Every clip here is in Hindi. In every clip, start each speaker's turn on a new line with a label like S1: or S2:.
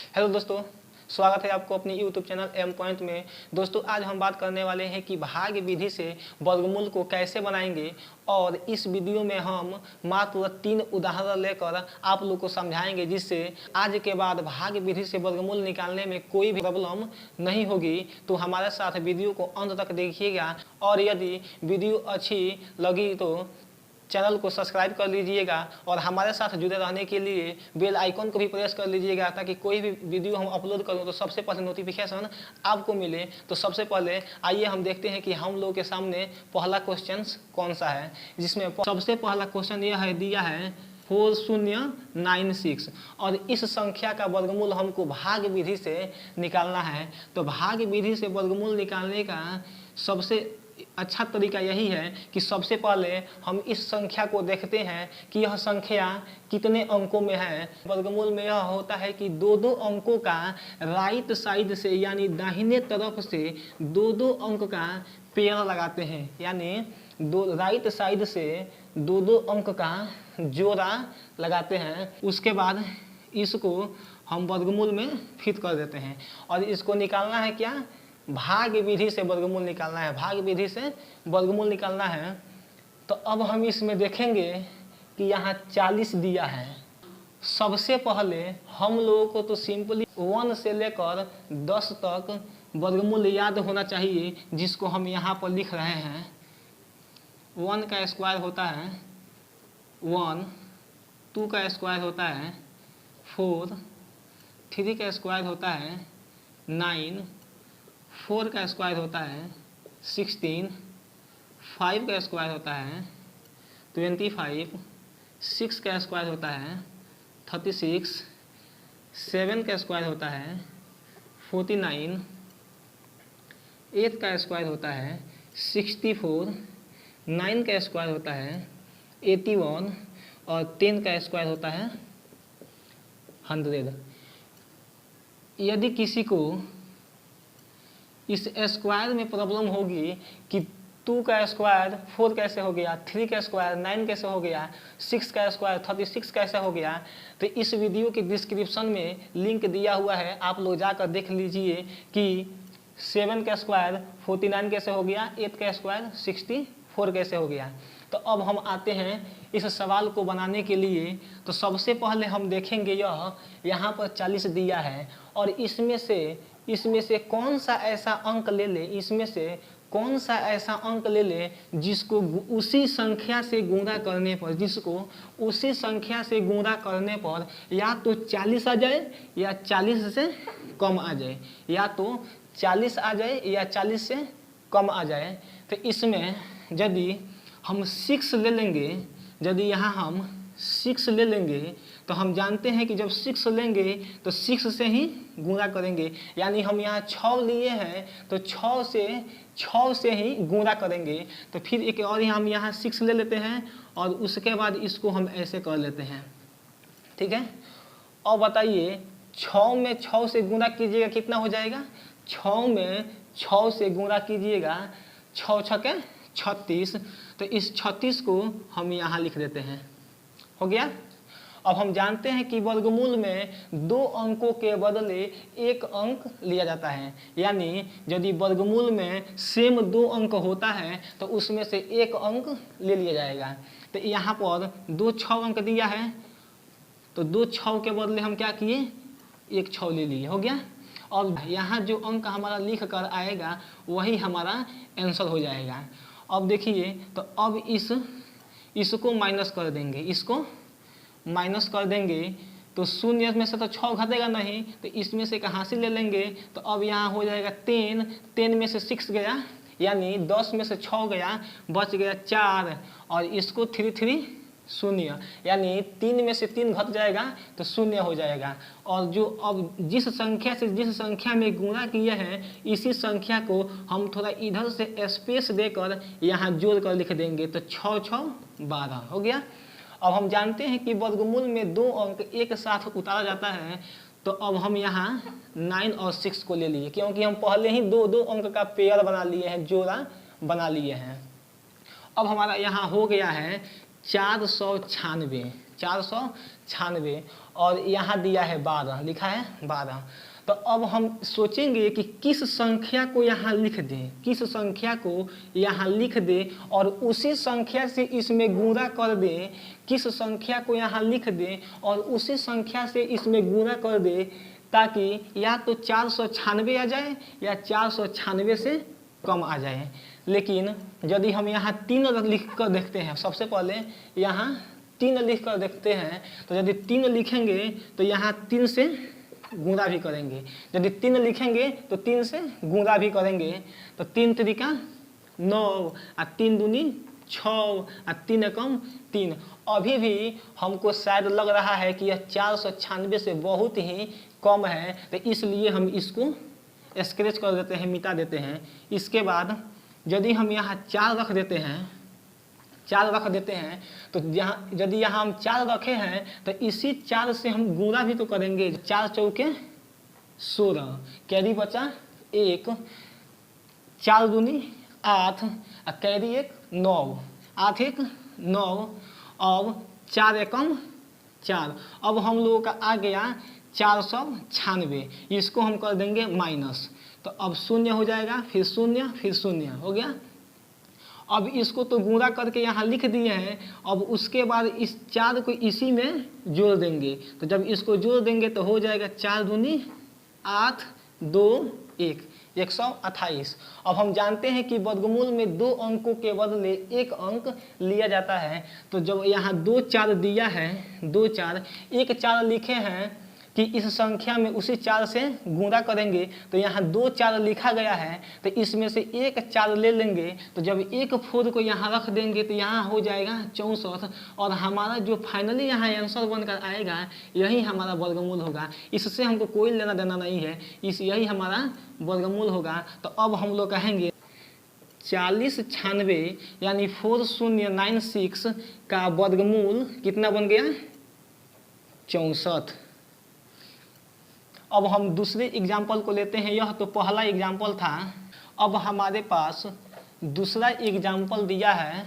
S1: हेलो दोस्तों, स्वागत है आपको अपनी यूट्यूब चैनल एम पॉइंट में। दोस्तों आज हम बात करने वाले हैं कि भाग विधि से वर्गमूल को कैसे बनाएंगे और इस वीडियो में हम मात्र 3 उदाहरण लेकर आप लोग को समझाएंगे, जिससे आज के बाद भाग विधि से वर्गमूल निकालने में कोई भी प्रॉब्लम नहीं होगी। तो हमारे साथ वीडियो को अंत तक देखिएगा और यदि वीडियो अच्छी लगी तो चैनल को सब्सक्राइब कर लीजिएगा और हमारे साथ जुड़े रहने के लिए बेल आइकन को भी प्रेस कर लीजिएगा, ताकि कोई भी वीडियो हम अपलोड करूं तो सबसे पहले नोटिफिकेशन आपको मिले। तो सबसे पहले आइए हम देखते हैं कि हम लोग के सामने पहला क्वेश्चन कौन सा है, जिसमें सबसे पहला क्वेश्चन यह है, दिया है 4096 और इस संख्या का वर्गमूल हमको भाग विधि से निकालना है। तो भाग विधि से वर्गमूल निकालने का सबसे अच्छा तरीका यही है कि सबसे पहले हम इस संख्या को देखते हैं कि यह संख्या कितने अंकों में है। वर्गमूल में यह होता है कि दो अंकों का राइट साइड से यानी दाहिने तरफ से दो अंक का पेयर लगाते हैं, यानी राइट साइड से दो अंक का जोड़ा लगाते हैं। उसके बाद इसको हम वर्गमूल में फिट कर देते हैं और इसको निकालना है क्या, भाग विधि से वर्गमूल निकालना है। भाग विधि से वर्गमूल निकालना है तो अब हम इसमें देखेंगे कि यहाँ 40 दिया है। सबसे पहले हम लोगों को तो सिंपली 1 से लेकर 10 तक वर्गमूल याद होना चाहिए, जिसको हम यहाँ पर लिख रहे हैं। 1 का स्क्वायर होता है 1, 2 का स्क्वायर होता है 4, 3 का स्क्वायर होता है 9, 4 का स्क्वायर होता है 16, 5 का स्क्वायर होता है 25, 6 का स्क्वायर होता है 36, 7 का स्क्वायर होता है 49, 8 का स्क्वायर होता है 64, 9 का स्क्वायर होता है 81 और 10 का स्क्वायर होता है 100। यदि किसी को इस स्क्वायर में प्रॉब्लम होगी कि 2 का स्क्वायर 4 कैसे हो गया, 3 का स्क्वायर 9 कैसे हो गया, 6 का स्क्वायर 36 कैसे हो गया, तो इस वीडियो के डिस्क्रिप्शन में लिंक दिया हुआ है, आप लोग जाकर देख लीजिए कि 7 का स्क्वायर 49 कैसे हो गया, 8 का स्क्वायर 64 कैसे हो गया। तो अब हम आते हैं इस सवाल को बनाने के लिए। तो सबसे पहले हम देखेंगे यहाँ पर 40 दिया है और इसमें से कौन सा ऐसा अंक ले ले, इसमें से कौन सा ऐसा अंक ले ले जिसको उसी संख्या से गुणा करने पर, या तो 40 आ जाए या 40 से कम आ जाए, या तो 40 आ जाए या 40 से कम आ जाए। तो इसमें यदि हम 6 ले लेंगे, यदि यहाँ हम 6 ले लेंगे तो हम जानते हैं कि जब 6 लेंगे तो 6 से ही गुणा करेंगे, यानी हम यहाँ 6 लिए हैं तो 6 से ही गुणा करेंगे। तो फिर एक और हम यहाँ 6 ले लेते हैं और उसके बाद इसको हम ऐसे कर लेते हैं, ठीक है। और बताइए 6 में 6 से गुणा कीजिएगा कितना हो जाएगा, 6 में 6 से गुणा कीजिएगा 6 छके 36। तो इस 36 को हम यहाँ लिख देते हैं, हो गया। अब हम जानते हैं कि वर्गमूल में 2 अंकों के बदले 1 अंक लिया जाता है, यानी यदि वर्गमूल में सेम 2 अंक होता है तो उसमें से 1 अंक ले लिया जाएगा। तो यहाँ पर 2 6 अंक दिया है तो 2 6 के बदले हम क्या किए, 1 6 ले लिए, हो गया। और यहाँ जो अंक हमारा लिख कर आएगा वही हमारा आंसर हो जाएगा। अब देखिए, तो अब इसको माइनस कर देंगे, इसको माइनस कर देंगे तो 0 में से तो 6 घटेगा नहीं, तो इसमें से कहाँ से ले लेंगे। तो अब यहाँ हो जाएगा 10 में से 6 गया, यानी 10 में से 6 गया, बच गया 4 और इसको 3 0, यानी 3 में से 3 घट जाएगा तो 0 हो जाएगा। और जो अब जिस संख्या में गुणा किए हैं इसी संख्या को हम थोड़ा इधर से स्पेस देकर यहाँ जोड़ कर लिख देंगे, तो 6 6 12 हो गया। अब हम जानते हैं कि वर्गमूल में 2 अंक एक साथ उतारा जाता है, तो अब हम यहाँ 9 और 6 को ले लिए, क्योंकि हम पहले ही 2 अंक का पेयर बना लिए हैं, जोड़ा बना लिए हैं। अब हमारा यहाँ हो गया है 496, 496 और यहाँ दिया है 12, लिखा है 12। तो अब हम सोचेंगे कि किस संख्या को यहाँ लिख दें, किस संख्या को यहाँ लिख दें और उसी संख्या से इसमें गुणा कर दें, किस संख्या को यहाँ लिख दें और उसी संख्या से इसमें गुणा कर दें, ताकि या तो 496 आ जाए या 496 से कम आ जाए। लेकिन यदि हम यहाँ 3 लिख कर देखते हैं, सबसे पहले यहाँ 3 लिख कर देखते हैं, तो यदि 3 लिखेंगे तो यहाँ 3 से गुणा भी करेंगे, यदि 3 लिखेंगे तो 3 से गुणा भी करेंगे, तो 3 त्रिका 9 और 3 दूनी 6 और 3 एकम 3। अभी भी हमको शायद लग रहा है कि यह 496 से बहुत ही कम है, तो इसलिए हम इसको स्क्रैच कर देते हैं, मिटा देते हैं। इसके बाद यदि हम यहाँ 4 रख देते हैं, 4 रख देते हैं, तो यहाँ यदि यहाँ हम 4 रखे हैं तो इसी 4 से हम गुणा भी तो करेंगे। 4 चौके 16, कैरी बचा 1, 4 दूनी 8 और कैरी 1 9, 8 1 9, अब 4 एकम 4। अब हम लोगों का आ गया 496, इसको हम कर देंगे माइनस, तो अब 0 हो जाएगा, फिर 0 फिर 0 हो गया। अब इसको तो गुणा करके यहाँ लिख दिए हैं, अब उसके बाद इस 4 को इसी में जोड़ देंगे, तो जब इसको जोड़ देंगे तो हो जाएगा 4 दूनी 8 2 1, 128। अब हम जानते हैं कि वर्गमूल में 2 अंकों के बदले 1 अंक लिया जाता है, तो जब यहाँ 2 4 दिया है, 2 4 1 4 लिखे हैं कि इस संख्या में उसी 4 से गुणा करेंगे, तो यहाँ 2 4 लिखा गया है, तो इसमें से 1 4 ले लेंगे, तो जब 1 4 को यहाँ रख देंगे तो यहाँ हो जाएगा 64, और हमारा जो फाइनली यहाँ आंसर बनकर आएगा यही हमारा वर्गमूल होगा। इससे हमको कोई लेना देना नहीं है, यही हमारा वर्गमूल होगा। तो अब हम लोग कहेंगे 4096 यानी 4096 का वर्गमूल कितना बन गया? 64। अब हम दूसरे एग्जाम्पल को लेते हैं, यह तो पहला एग्जाम्पल था। अब हमारे पास दूसरा एग्जाम्पल दिया है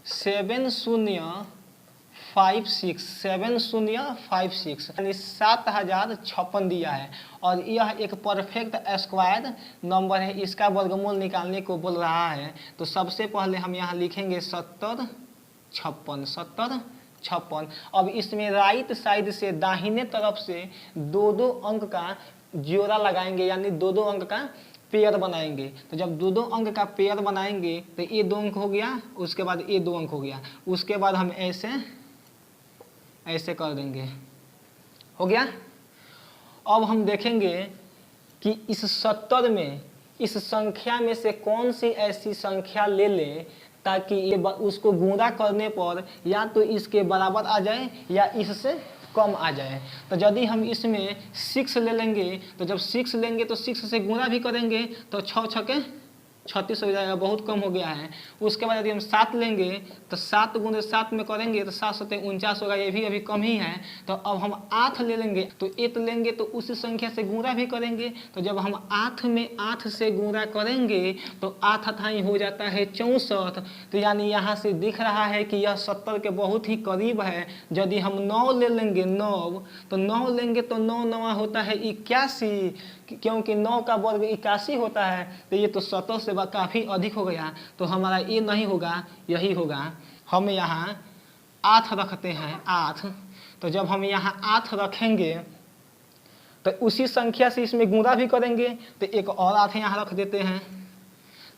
S1: 7056 यानी 7056 दिया है, और यह एक परफेक्ट स्क्वायर नंबर है, इसका वर्गमूल निकालने को बोल रहा है। तो सबसे पहले हम यहाँ लिखेंगे 70 56। अब इसमें राइट साइड से दाहिने तरफ से 2 अंक का जोड़ा लगाएंगे, यानी 2 अंक का पेयर बनाएंगे। तो जब 2 अंक का पेयर बनाएंगे तो ये 2 अंक हो गया, उसके बाद ये 2 अंक हो गया, उसके बाद हम ऐसे कर देंगे, हो गया। अब हम देखेंगे कि इस 70 में इस संख्या में से कौन सी ऐसी संख्या ले लें ताकि ये उसको गुणा करने पर या तो इसके बराबर आ जाए या इससे कम आ जाए। तो यदि हम इसमें 6 ले लेंगे, तो जब 6 लेंगे तो 6 से गुणा भी करेंगे तो 6 छके 36 हो जाएगा, बहुत कम हो गया है। उसके बाद यदि हम 7 लेंगे तो 7 गुणे 7 में करेंगे तो 7 7 49 होगा, ये भी अभी कम ही है। तो अब हम 8 ले लेंगे, तो 8 लेंगे तो उसी संख्या से गुणा भी करेंगे, तो जब हम 8 में 8 से गुणा करेंगे तो 8 अठाई हो जाता है 64। तो यानी यहाँ से दिख रहा है कि यह 70 के बहुत ही करीब है। यदि हम 9 ले लेंगे, 9 तो 9 लेंगे तो 9 9 होता है 81, क्योंकि 9 का वर्ग 81 होता है, तो ये तो 70 से काफ़ी अधिक हो गया। तो हमारा ये नहीं होगा, यही होगा। हम यहाँ 8 रखते हैं, 8। तो जब हम यहाँ 8 रखेंगे तो उसी संख्या से इसमें गुणा भी करेंगे, तो एक और 8 यहाँ रख देते हैं।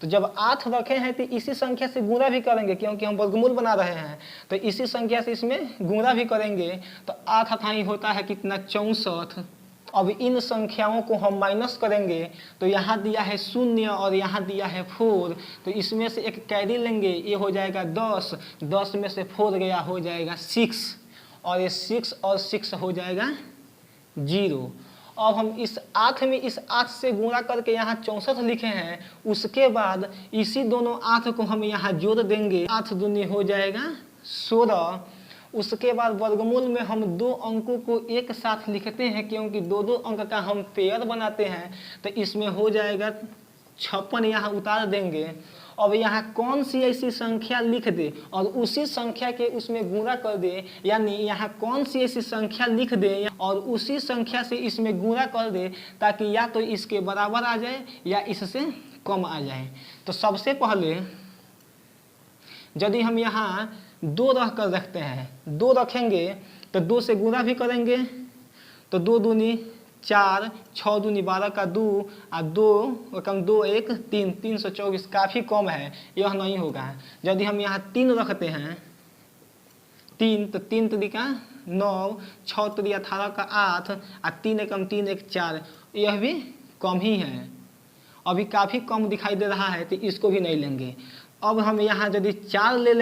S1: तो जब 8 रखे हैं तो इसी संख्या से गुणा भी करेंगे, क्योंकि हम वर्गमूल बना रहे हैं, तो इसी संख्या से इसमें गुणा भी करेंगे। तो 8 अठाई होता है कितना? 64। अब इन संख्याओं को हम माइनस करेंगे, तो यहाँ दिया है 0 और यहाँ दिया है 4, तो इसमें से एक कैरी लेंगे, ये हो जाएगा 10, 10 में से 4 गया, हो जाएगा 6, और ये 6 और 6 हो जाएगा 0। अब हम इस 8 में इस 8 से गुणा करके यहाँ 64 लिखे हैं, उसके बाद इसी दोनों 8 को हम यहाँ जोड़ देंगे, 8 दूनी हो जाएगा 16। उसके बाद वर्गमूल में हम 2 अंकों को एक साथ लिखते हैं, क्योंकि 2 अंक का हम पेयर बनाते हैं, तो इसमें हो जाएगा 56, यहाँ उतार देंगे। अब यहाँ कौन सी ऐसी संख्या लिख दे और उसी संख्या के उसमें गुणा कर दे, यानी यहाँ कौन सी ऐसी संख्या लिख दे और उसी संख्या से इसमें गुणा कर दे ताकि या तो इसके बराबर आ जाए या इससे कम आ जाए। तो सबसे पहले यदि हम यहाँ 2 रख कर रखते हैं, 2 रखेंगे तो 2 से गुणा भी करेंगे तो 2 दूनी 4, 6 दूनी 12 का 2 और 2 कम 2 1 3, 324 काफ़ी कम है, यह नहीं होगा। यदि हम यहाँ 3 रखते हैं 3 तो 3 तरीका 9, 6 तरीका 18 का 8 और 3 एकम 3 1 4, यह भी कम ही है, अभी काफ़ी कम दिखाई दे रहा है तो इसको भी नहीं लेंगे। अब हम यहाँ यदि 4 ले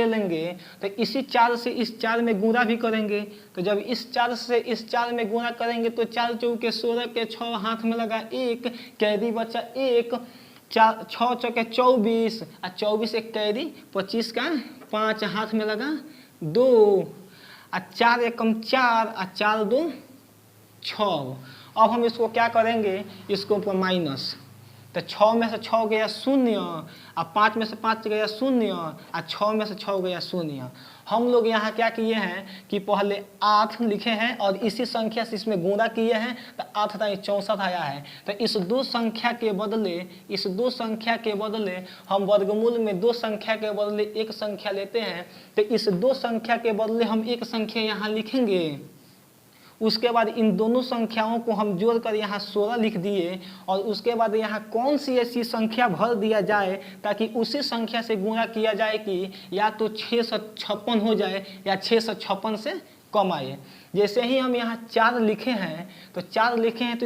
S1: लेंगे तो इसी 4 से इस 4 में गुणा भी करेंगे, तो जब इस 4 से इस 4 में गुणा करेंगे तो 4 चौके 16 के 6 हाथ में लगा 1 कैरी बचा 1, 6 चौके 24 और 24 एक कैरी 25 का 5 हाथ में लगा 2 और 4 एकम 4 और 4 2 6। अब हम इसको क्या करेंगे, इसको माइनस, तो 6 में से 6 गया 0 और 5 में से 5 गया 0 और 6 में से 6 गया 0। हम लोग यहाँ क्या किए हैं कि पहले 8 लिखे हैं और इसी संख्या से इसमें गुणा किए हैं तो 8 था 64 आया है। तो इस 2 संख्या के बदले हम वर्गमूल में 2 संख्या के बदले 1 संख्या लेते हैं, तो इस 2 संख्या के बदले हम 1 संख्या यहाँ लिखेंगे। उसके बाद इन दोनों संख्याओं को हम जोड़कर यहाँ 16 लिख दिए और उसके बाद यहाँ कौन सी ऐसी संख्या भर दिया जाए ताकि उसी संख्या से गुणा किया जाए कि या तो 656 हो जाए या 656 से कम आए। जैसे ही हम यहाँ 4 लिखे हैं तो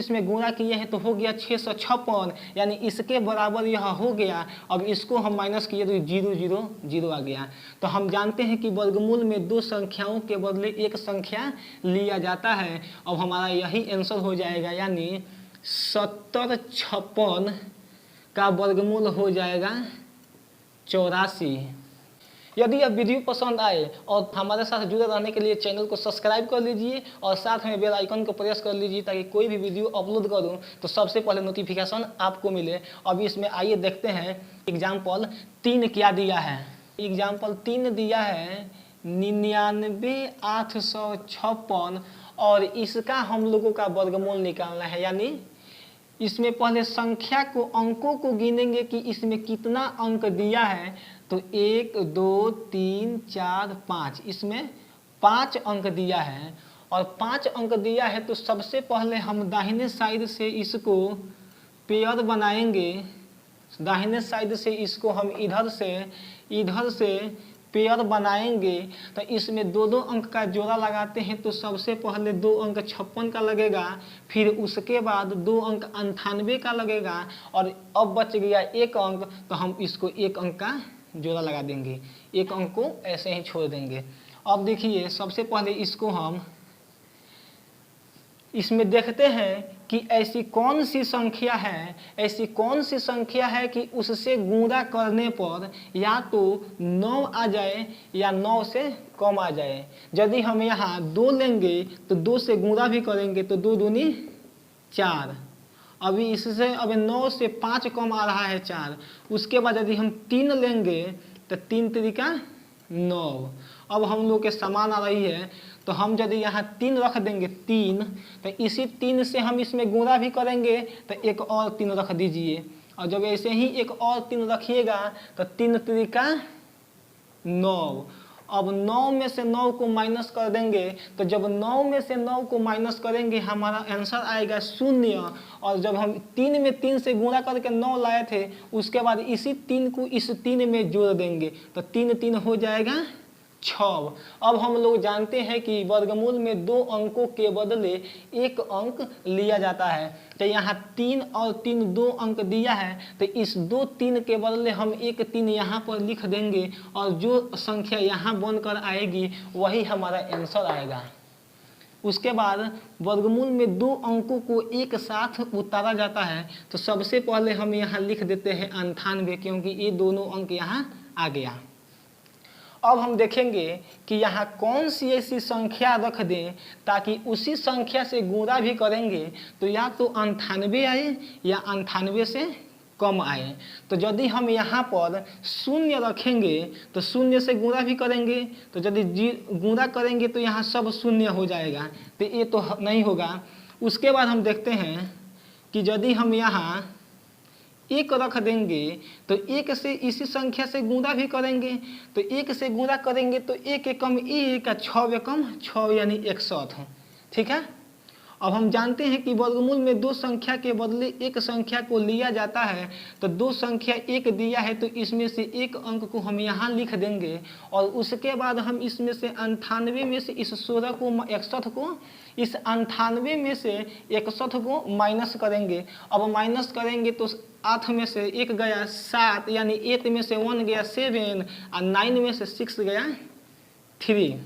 S1: इसमें गुणा किए हैं तो हो गया 656, यानी इसके बराबर यह हो गया। अब इसको हम माइनस किए तो 0 0 0 आ गया। तो हम जानते हैं कि वर्गमूल में 2 संख्याओं के बदले 1 संख्या लिया जाता है। अब हमारा यही आंसर हो जाएगा, यानी 70 56 का वर्गमूल हो जाएगा 84। यदि यह वीडियो पसंद आए और हमारे साथ जुड़े रहने के लिए चैनल को सब्सक्राइब कर लीजिए और साथ में बेल आइकन को प्रेस कर लीजिए ताकि कोई भी वीडियो अपलोड करूं तो सबसे पहले नोटिफिकेशन आपको मिले। अभी इसमें आइए देखते हैं एग्जाम्पल 3 क्या दिया है। एग्जाम्पल 3 दिया है 99,856 और इसका हम लोगों का वर्गमूल निकालना है, यानी इसमें पहले संख्या को अंकों को गिनेंगे कि इसमें कितना अंक दिया है। तो 1 2 3 4 5, इसमें 5 अंक दिया है और 5 अंक दिया है। तो सबसे पहले हम दाहिने साइड से इसको पेयर बनाएंगे, दाहिने साइड से इसको हम इधर से पेयर बनाएंगे। तो इसमें 2-2 अंक का जोड़ा लगाते हैं। तो सबसे पहले 2 अंक 56 का लगेगा, फिर उसके बाद 2 अंक 98 का लगेगा और अब बच गया 1 अंक, तो हम इसको 1 अंक का जोड़ा लगा देंगे, 1 अंक को ऐसे ही छोड़ देंगे। अब देखिए सबसे पहले इसको हम इसमें देखते हैं कि ऐसी कौन सी संख्या है कि उससे गुणा करने पर या तो 9 आ जाए या 9 से कम आ जाए। यदि हम यहाँ 2 लेंगे तो 2 से गुणा भी करेंगे तो 2 दूनी 4, अभी इससे अब 9 से 5 कम आ रहा है 4। उसके बाद यदि हम 3 लेंगे तो 3 तरीका 9, अब हम लोग के समान आ रही है। तो हम यदि यहाँ 3 रख देंगे 3, तो इसी 3 से हम इसमें गुणा भी करेंगे तो एक और 3 रख दीजिए, और जब ऐसे ही एक और 3 रखिएगा तो 3 तरीका 9। अब 9 में से 9 को माइनस कर देंगे, तो जब 9 में से 9 को माइनस करेंगे हमारा आंसर आएगा 0। और जब हम 3 में 3 से गुणा करके 9 लाए थे, उसके बाद इसी 3 को इस 3 में जोड़ देंगे तो 3 3 हो जाएगा 6। अब हम लोग जानते हैं कि वर्गमूल में 2 अंकों के बदले 1 अंक लिया जाता है। तो यहाँ 3 और 3 2 अंक दिया है, तो इस 2 3 के बदले हम 1 3 यहाँ पर लिख देंगे और जो संख्या यहाँ बनकर आएगी वही हमारा आंसर आएगा। उसके बाद वर्गमूल में 2 अंकों को एक साथ उतारा जाता है। तो सबसे पहले हम यहाँ लिख देते हैं 98, क्योंकि ये दोनों अंक यहाँ आ गया। अब हम देखेंगे कि यहाँ कौन सी ऐसी संख्या रख दें ताकि उसी संख्या से गुणा भी करेंगे तो या तो 98 आए या 98 से कम आए। तो यदि हम यहाँ पर शून्य रखेंगे तो शून्य से गुणा भी करेंगे, तो यदि गुणा करेंगे तो यहाँ सब शून्य हो जाएगा, तो ये तो नहीं होगा। उसके बाद हम देखते हैं कि यदि हम यहाँ 1 रख देंगे तो 1 से इसी संख्या से गुणा भी करेंगे, तो 1 से गुणा करेंगे तो 1 एकम 1 का 6 एकम 6 यानी 61। ठीक है। अब हम जानते हैं कि वर्गमूल में 2 संख्या के बदले 1 संख्या को लिया जाता है, तो 2 संख्या 1 दिया है तो इसमें से 1 अंक को हम यहाँ लिख देंगे और उसके बाद हम इसमें से 98 में से इस 16 को 61 को, इस 98 में से 61 को माइनस करेंगे। अब माइनस करेंगे तो 8 में से 1 गया 7, यानी 8 में से 1 गया 7 और 9 में से 6 गया 3।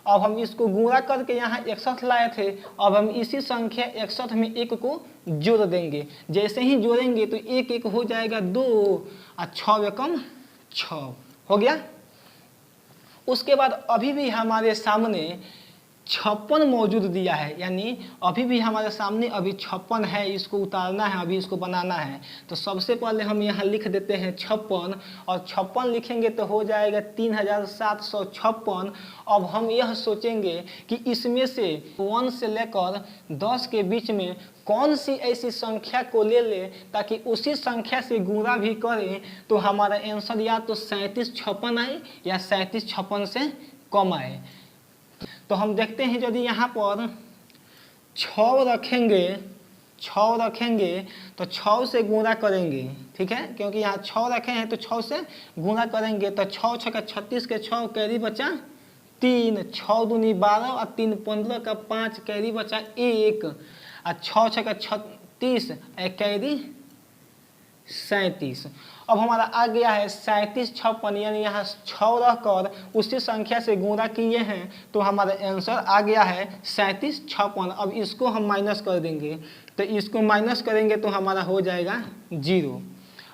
S1: अब हम इसको गुणा करके यहाँ 61 लाए थे, अब हम इसी संख्या 61 में 1 को जोड़ देंगे। जैसे ही जोड़ेंगे तो 1 1 हो जाएगा 2 और 6 एकम 6 हो गया। उसके बाद अभी भी हमारे सामने 56 मौजूद दिया है, यानी अभी भी हमारे सामने अभी 56 है, इसको उतारना है, अभी इसको बनाना है। तो सबसे पहले हम यहाँ लिख देते हैं 56 और 56 लिखेंगे तो हो जाएगा 3756। अब हम यह सोचेंगे कि इसमें से 1 से लेकर 10 के बीच में कौन सी ऐसी संख्या को ले ले ताकि उसी संख्या से गुणा भी करें तो हमारा आंसर या तो 3756 आए या 3756 से कम आए। तो हम देखते हैं यदि यहाँ पर 6 रखेंगे तो 6 से गुणा करेंगे। ठीक है, क्योंकि यहाँ 6 रखे हैं तो 6 से गुणा करेंगे तो 6 6 का 36 के 6 कैरी बचा 3, 6 दूनी 12 और 3 15 का 5 कैरी बचा 1 और 6 6 का 36 कैरी 37। अब हमारा आ गया है 3756, यानी यहाँ 6 रखकर उसी संख्या से गुणा किए हैं तो हमारा आंसर आ गया है 3756। अब इसको हम माइनस कर देंगे, तो इसको माइनस करेंगे तो हमारा हो जाएगा 0।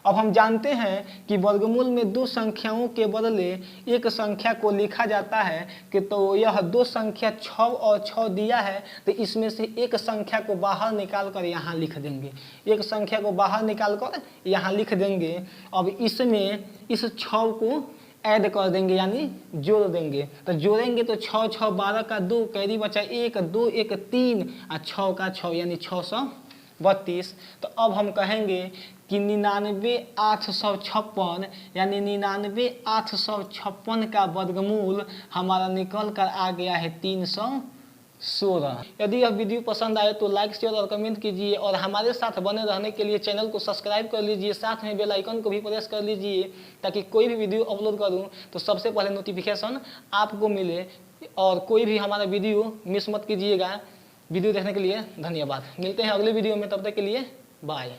S1: अब हम जानते हैं कि वर्गमूल में 2 संख्याओं के बदले 1 संख्या को लिखा जाता है कि तो यह 2 संख्या 6 और 6 दिया है तो इसमें से 1 संख्या को बाहर निकाल कर यहाँ लिख देंगे, 1 संख्या को बाहर निकाल कर यहाँ लिख देंगे। अब इसमें इस 6 को ऐड कर देंगे यानी जोड़ देंगे, तो जोड़ेंगे तो 6 6 12 का 2 कैरी बचा 1, 2 1 3 और 6 का 6 यानी 632। तो अब हम कहेंगे कि 99856 यानी 99856 का वर्गमूल हमारा निकल कर आ गया है 316। यदि यह वीडियो पसंद आए तो लाइक शेयर और कमेंट कीजिए और हमारे साथ बने रहने के लिए चैनल को सब्सक्राइब कर लीजिए, साथ में बेल आइकन को भी प्रेस कर लीजिए ताकि कोई भी वीडियो अपलोड करूं तो सबसे पहले नोटिफिकेशन आपको मिले और कोई भी हमारा वीडियो मिस मत कीजिएगा। वीडियो देखने के लिए धन्यवाद। मिलते हैं अगले वीडियो में, तब तक के लिए बाय।